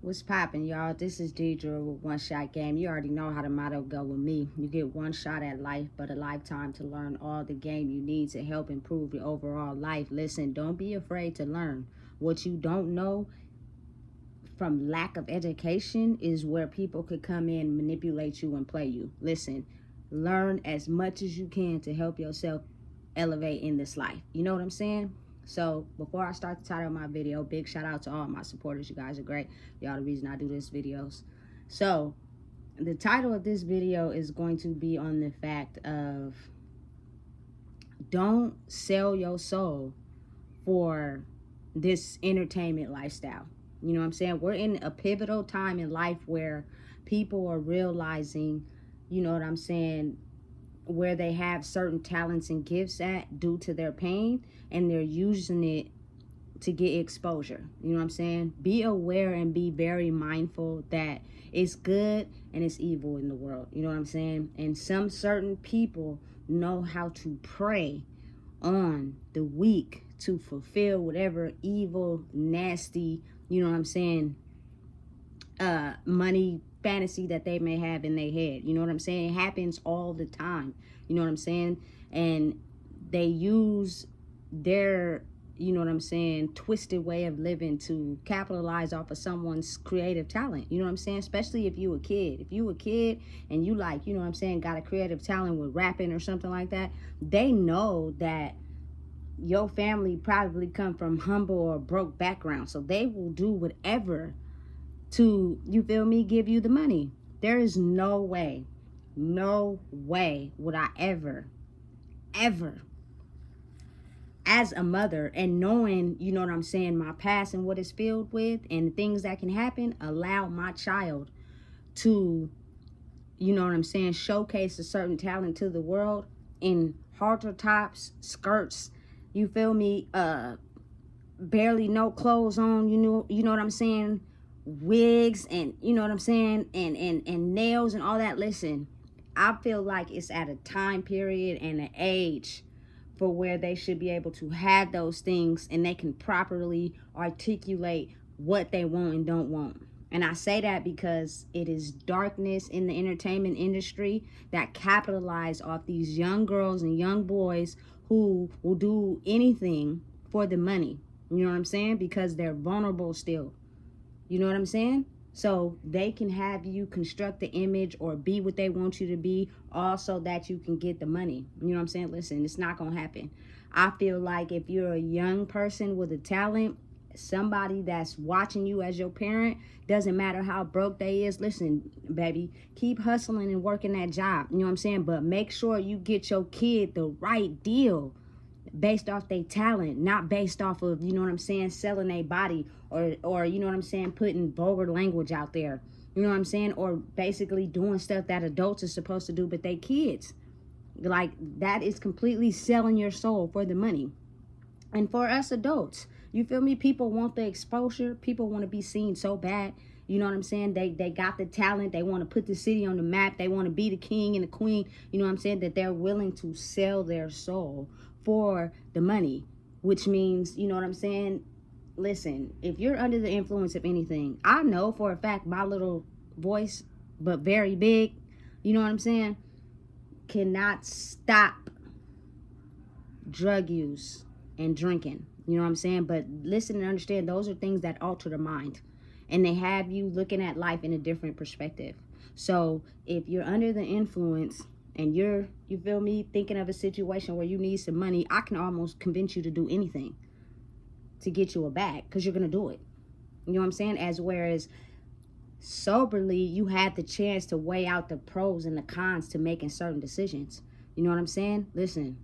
What's poppin', y'all? This is Deidre with One Shot Game. You already know how the motto go with me. You get one shot at life, but a lifetime to learn all the game you need to help improve your overall life. Listen, don't be afraid to learn. What you don't know from lack of education is where people could come in, manipulate you, and play you. Listen, learn as much as you can to help yourself elevate in this life. You know what I'm saying? So before I start the title of my video, big shout out to all my supporters. You guys are great. Y'all the reason I do this videos. So the title of this video is going to be on the fact of don't sell your soul for this entertainment lifestyle. You know what I'm saying? We're in a pivotal time in life where people are realizing, you know what I'm saying, where they have certain talents and gifts at due to their pain, and they're using it to get exposure. You know what I'm saying? Be aware and be very mindful that it's good and it's evil in the world. You know what I'm saying? And some certain people know how to prey on the weak to fulfill whatever evil, nasty, you know what I'm saying, money fantasy that they may have in their head. You know what I'm saying? It happens all the time. You know what I'm saying? And they use their, you know what I'm saying, twisted way of living to capitalize off of someone's creative talent. You know what I'm saying? Especially if you a kid. If you a kid and you like, you know what I'm saying, got a creative talent with rapping or something like that, they know that your family probably come from humble or broke background. So they will do whatever to, you feel me, give you the money. There is no way would I ever as a mother, and knowing, you know what I'm saying, my past and what it's filled with and things that can happen, allow my child to, you know what I'm saying, showcase a certain talent to the world in halter tops, skirts, you feel me, barely no clothes on, you know what I'm saying, wigs, and you know what I'm saying, and nails and all that. Listen, I feel like it's at a time period and an age for where they should be able to have those things and they can properly articulate what they want and don't want. And I say that because it is darkness in the entertainment industry that capitalize off these young girls and young boys who will do anything for the money. You know what I'm saying? Because they're vulnerable still. You know what I'm saying? So they can have you construct the image or be what they want you to be, also that you can get the money. You know what I'm saying? Listen, it's not going to happen. I feel like if you're a young person with a talent, somebody that's watching you as your parent, doesn't matter how broke they is, listen, baby, keep hustling and working that job. You know what I'm saying? But make sure you get your kid the right deal based off their talent, not based off of, you know what I'm saying, selling their body or you know what I'm saying, putting vulgar language out there. You know what I'm saying? Or basically doing stuff that adults are supposed to do, but they kids. Like, that is completely selling your soul for the money. And for us adults, you feel me? People want the exposure. People want to be seen so bad. You know what I'm saying? They got the talent. They want to put the city on the map. They want to be the king and the queen. You know what I'm saying? That they're willing to sell their soul for the money, which means, you know what I'm saying? Listen, if you're under the influence of anything, I know for a fact my little voice, but very big, you know what I'm saying, cannot stop drug use and drinking. You know what I'm saying? But listen and understand, those are things that alter the mind, and they have you looking at life in a different perspective. So if you're under the influence and you feel me, thinking of a situation where you need some money, I can almost convince you to do anything to get you a bag, because you're gonna do it. You know what I'm saying? As whereas soberly, you had the chance to weigh out the pros and the cons to making certain decisions. You know what I'm saying? Listen,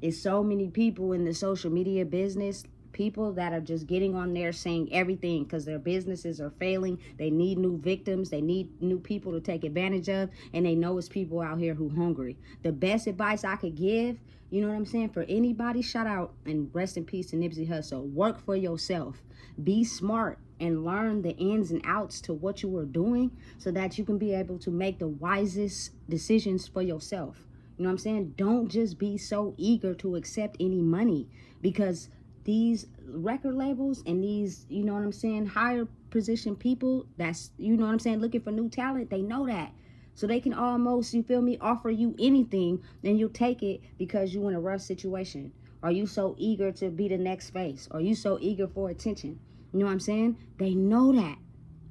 it's so many people in the social media business, people that are just getting on there saying everything because their businesses are failing. They need new victims. They need new people to take advantage of. And they know it's people out here who hungry. The best advice I could give, you know what I'm saying, for anybody, shout out and rest in peace to Nipsey Hussle. Work for yourself. Be smart and learn the ins and outs to what you are doing so that you can be able to make the wisest decisions for yourself. You know what I'm saying? Don't just be so eager to accept any money, because these record labels and these, you know what I'm saying, higher position people that's, you know what I'm saying, looking for new talent, they know that. So they can almost, you feel me, offer you anything, then you'll take it because you in a rough situation. Are you so eager to be the next face? Are you so eager for attention? You know what I'm saying? They know that.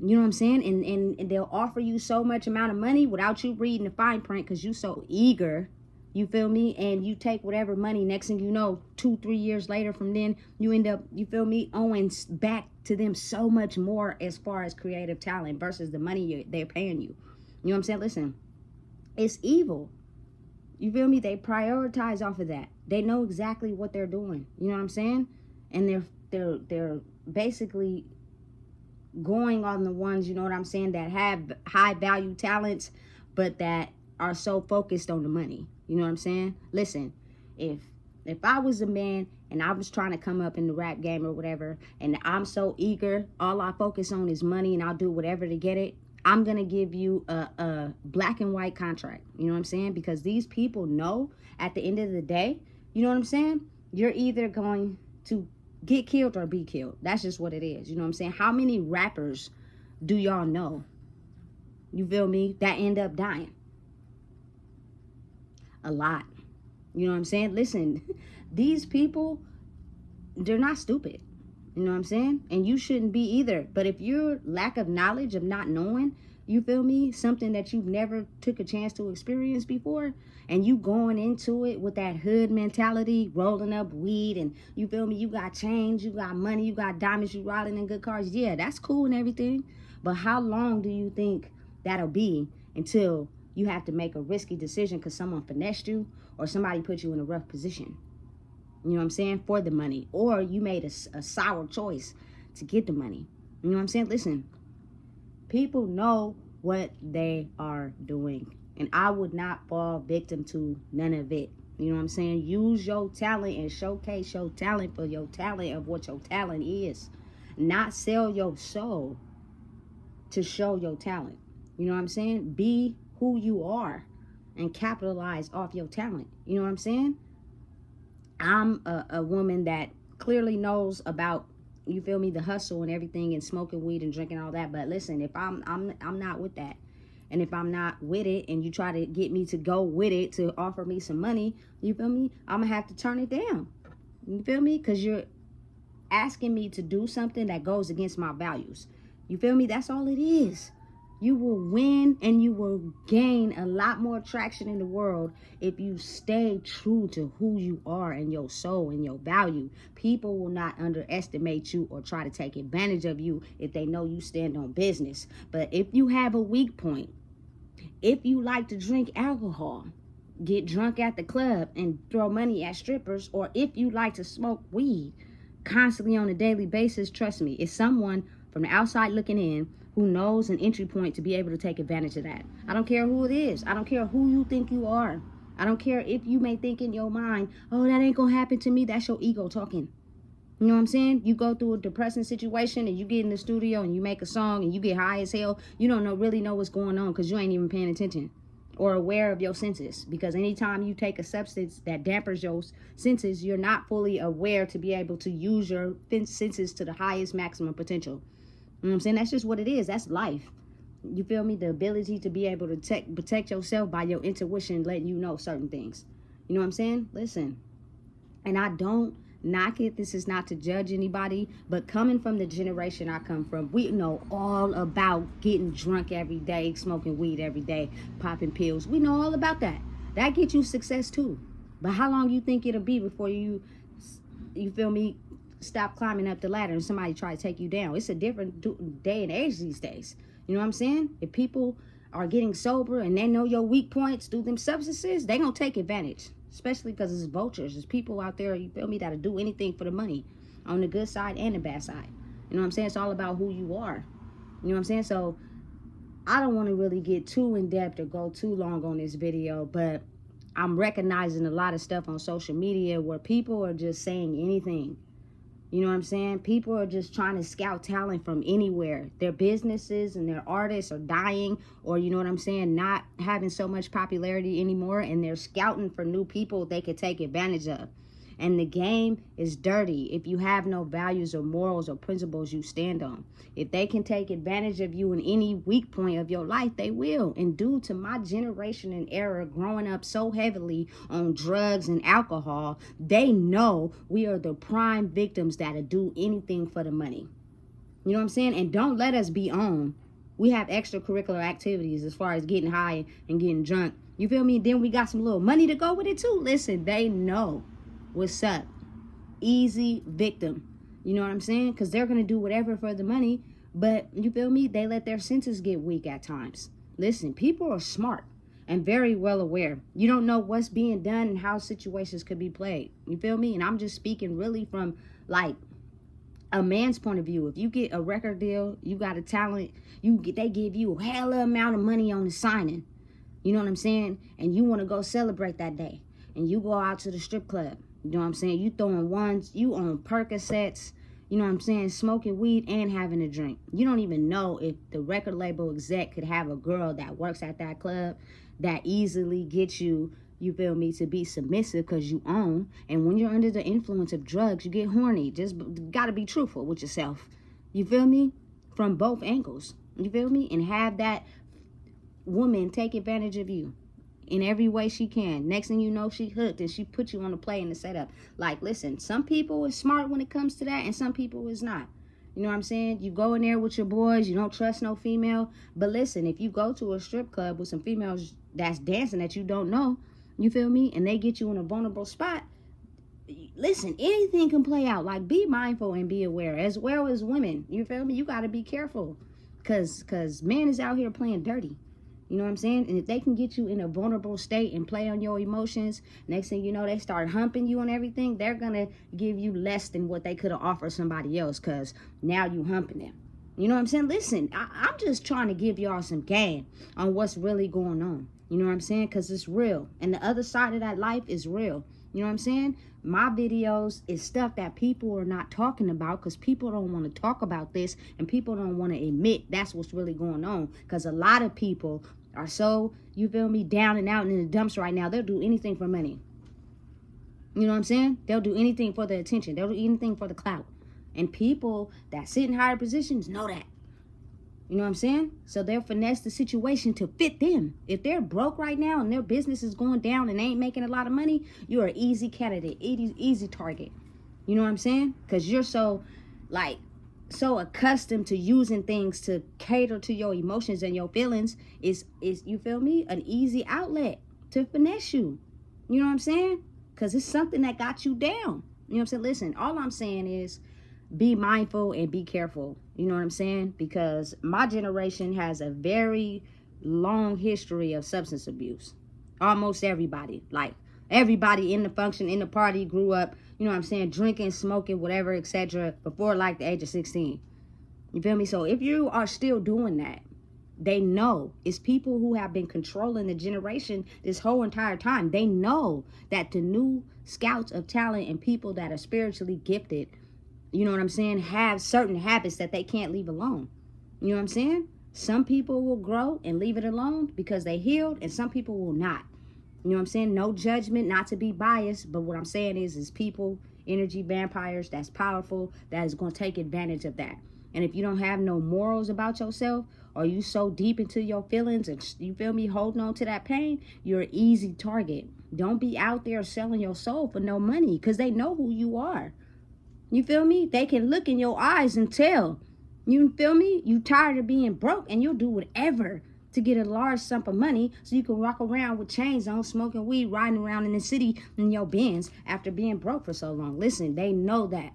You know what I'm saying? And they'll offer you so much amount of money without you reading the fine print because you so eager. You feel me? And you take whatever money, next thing you know, 2-3 years later from then, you end up, you feel me, owing back to them so much more as far as creative talent versus the money they're paying you. You know what I'm saying? Listen, it's evil. You feel me? They prioritize off of that. They know exactly what they're doing. You know what I'm saying? And they're basically going on the ones, you know what I'm saying, that have high value talents, but that are so focused on the money. You know what I'm saying? Listen, if I was a man and I was trying to come up in the rap game or whatever, and I'm so eager, all I focus on is money and I'll do whatever to get it, I'm going to give you a black and white contract. You know what I'm saying? Because these people know at the end of the day, you know what I'm saying? You're either going to get killed or be killed. That's just what it is. You know what I'm saying? How many rappers do y'all know, you feel me, that end up dying? A lot. You know what I'm saying? Listen, these people, they're not stupid. You know what I'm saying? And you shouldn't be either. But if your lack of knowledge of not knowing, you feel me, something that you've never took a chance to experience before, and you going into it with that hood mentality, rolling up weed, and you feel me, you got change, you got money, you got diamonds, you riding in good cars. Yeah, that's cool and everything. But how long do you think that'll be until you have to make a risky decision because someone finessed you or somebody put you in a rough position? You know what I'm saying? For the money. Or you made a sour choice to get the money. You know what I'm saying? Listen, people know what they are doing. And I would not fall victim to none of it. You know what I'm saying? Use your talent and showcase your talent for your talent of what your talent is. Not sell your soul to show your talent. You know what I'm saying? Be who you are and capitalize off your talent. You know what I'm saying? I'm a woman that clearly knows about, you feel me, the hustle and everything and smoking weed and drinking all that. But listen, if I'm not with that, and if I'm not with it and you try to get me to go with it to offer me some money, you feel me, I'm gonna have to turn it down. You feel me? Because you're asking me to do something that goes against my values. You feel me? That's all it is. You will win and you will gain a lot more traction in the world if you stay true to who you are and your soul and your value. People will not underestimate you or try to take advantage of you if they know you stand on business. But if you have a weak point, if you like to drink alcohol, get drunk at the club and throw money at strippers, or if you like to smoke weed constantly on a daily basis, trust me, it's someone from the outside looking in who knows an entry point to be able to take advantage of that. I don't care who it is. I don't care who you think you are. I don't care if you may think in your mind, oh, that ain't gonna happen to me. That's your ego talking. You know what I'm saying? You go through a depressing situation and you get in the studio and you make a song and you get high as hell. You don't really know what's going on because you ain't even paying attention or aware of your senses. Because anytime you take a substance that dampers your senses, you're not fully aware to be able to use your senses to the highest maximum potential. You know what I'm saying? That's just what it is. That's life. You feel me? The ability to be able to protect yourself by your intuition, letting you know certain things. You know what I'm saying? Listen. And I don't knock it. This is not to judge anybody. But coming from the generation I come from, we know all about getting drunk every day, smoking weed every day, popping pills. We know all about that. That gets you success too. But how long you think it'll be before you feel me, stop climbing up the ladder and somebody try to take you down? It's a different day and age these days. You know what I'm saying? If people are getting sober and they know your weak points through them substances, they gonna take advantage. Especially because it's vultures. There's people out there, you feel me, that'll do anything for the money on the good side and the bad side. You know what I'm saying? It's all about who you are. You know what I'm saying? So I don't want to really get too in depth or go too long on this video, but I'm recognizing a lot of stuff on social media where people are just saying anything. You know what I'm saying? People are just trying to scout talent from anywhere. Their businesses and their artists are dying, or you know what I'm saying, not having so much popularity anymore, and they're scouting for new people they could take advantage of. And the game is dirty if you have no values or morals or principles you stand on. If they can take advantage of you in any weak point of your life, they will. And due to my generation and era growing up so heavily on drugs and alcohol, they know we are the prime victims that'll do anything for the money. You know what I'm saying? And don't let us be on. We have extracurricular activities as far as getting high and getting drunk. You feel me? Then we got some little money to go with it too. Listen, they know what's up. Easy victim. You know what I'm saying? Because they're going to do whatever for the money. But you feel me? They let their senses get weak at times. Listen, people are smart and very well aware. You don't know what's being done and how situations could be played. You feel me? And I'm just speaking really from like a man's point of view. If you get a record deal, you got a talent, they give you a hell of amount of money on the signing. You know what I'm saying? And you want to go celebrate that day. And you go out to the strip club. You know what I'm saying? You throwing ones, you on Percocets, you know what I'm saying, smoking weed and having a drink. You don't even know if the record label exec could have a girl that works at that club that easily gets you, you feel me, to be submissive because you own. And when you're under the influence of drugs, you get horny. Just got to be truthful with yourself. You feel me? From both angles. You feel me? And have that woman take advantage of you in every way she can. Next thing you know, she hooked and she put you on the play and the setup. Like, listen, some people is smart when it comes to that and some people is not. You know what I'm saying? You go in there with your boys, you don't trust no female. But listen, if you go to a strip club with some females that's dancing that you don't know, you feel me, and they get you in a vulnerable spot, listen, anything can play out. Like, be mindful and be aware, as well as women. You feel me? You got to be careful because men is out here playing dirty. You know what I'm saying? And if they can get you in a vulnerable state and play on your emotions, next thing you know, they start humping you and everything, they're going to give you less than what they could have offered somebody else because now you humping them. You know what I'm saying? Listen, I'm just trying to give y'all some game on what's really going on. You know what I'm saying? Because it's real. And the other side of that life is real. You know what I'm saying? My videos is stuff that people are not talking about because people don't want to talk about this and people don't want to admit that's what's really going on. Because a lot of people are so, you feel me, down and out in the dumps right now. They'll do anything for money. You know what I'm saying? They'll do anything for the attention. They'll do anything for the clout. And people that sit in higher positions know that. You know what I'm saying? So they'll finesse the situation to fit them. If they're broke right now and their business is going down and they ain't making a lot of money, you're an easy candidate, easy target. You know what I'm saying? Because you're so accustomed to using things to cater to your emotions and your feelings is you feel me, an easy outlet to finesse you. You know what I'm saying? Because it's something that got you down. You know what I'm saying? Listen, all I'm saying is be mindful and be careful. You know what I'm saying? Because my generation has a very long history of substance abuse. Almost everybody, like everybody in the function, in the party grew up, you know what I'm saying, drinking, smoking, whatever, etc. before like the age of 16. You feel me? So if you are still doing that, they know it's people who have been controlling the generation this whole entire time. They know that the new scouts of talent and people that are spiritually gifted, you know what I'm saying, have certain habits that they can't leave alone. You know what I'm saying? Some people will grow and leave it alone because they healed, and some people will not. You know what I'm saying? No judgment, not to be biased, but what I'm saying is people, energy vampires, that's powerful, that is going to take advantage of that. And if you don't have no morals about yourself, or you so deep into your feelings and you feel me, holding on to that pain, you're an easy target. Don't be out there selling your soul for no money because they know who you are. You feel me? They can look in your eyes and tell. You feel me? You tired of being broke and you'll do whatever to get a large sum of money so you can walk around with chains on, smoking weed, riding around in the city in your Benz after being broke for so long. Listen, they know that.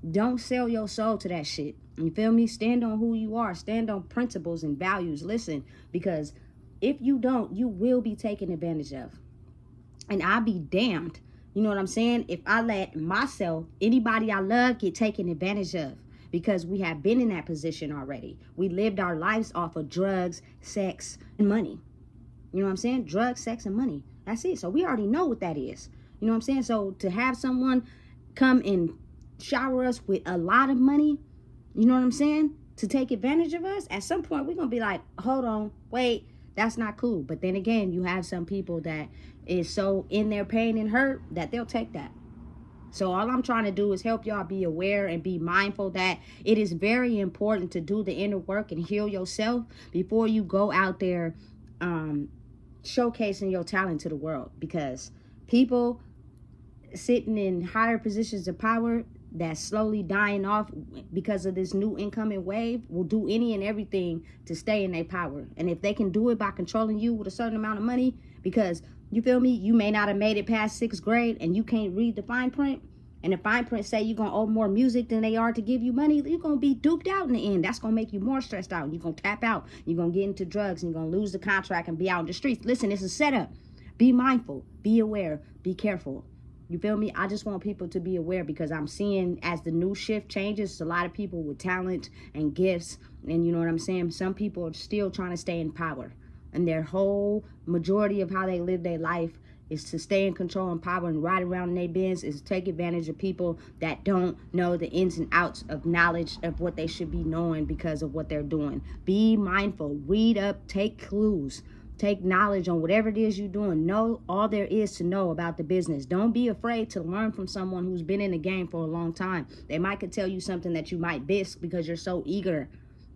Don't sell your soul to that shit. You feel me? Stand on who you are. Stand on principles and values. Listen, because if you don't, you will be taken advantage of. And I'll be damned. You know what I'm saying? If I let myself, anybody I love, get taken advantage of, because we have been in that position already. We lived our lives off of drugs, sex, and money. You know what I'm saying? Drugs, sex, and money. That's it. So we already know what that is. You know what I'm saying? So to have someone come and shower us with a lot of money, you know what I'm saying, to take advantage of us, at some point we're going to be like, hold on, wait, that's not cool. But then again, you have some people that is so in their pain and hurt that they'll take that. So all I'm trying to do is help y'all be aware and be mindful that it is very important to do the inner work and heal yourself before you go out there showcasing your talent to the world. Because people sitting in higher positions of power that's slowly dying off because of this new incoming wave will do any and everything to stay in their power. And if they can do it by controlling you with a certain amount of money, because you feel me, you may not have made it past 6th grade and you can't read the fine print, and the fine print say you're gonna owe more music than they are to give you money, you're gonna be duped out in the end. That's gonna make you more stressed out. You're gonna tap out, you're gonna get into drugs, and you're gonna lose the contract and be out in the streets. Listen, it's a setup. Be mindful, be aware, be careful. You feel me? I just want people to be aware, because I'm seeing as the new shift changes, a lot of people with talent and gifts, and you know what I'm saying? Some people are still trying to stay in power, and their whole majority of how they live their life is to stay in control and power and ride around in their bins, is take advantage of people that don't know the ins and outs of knowledge of what they should be knowing because of what they're doing. Be mindful, read up, take clues. Take knowledge on whatever it is you're doing. Know all there is to know about the business. Don't be afraid to learn from someone who's been in the game for a long time. They might could tell you something that you might miss because you're so eager.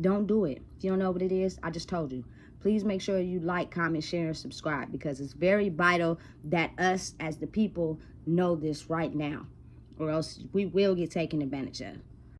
Don't do it. If you don't know what it is, I just told you. Please make sure you like, comment, share, and subscribe, because it's very vital that us as the people know this right now, or else we will get taken advantage of.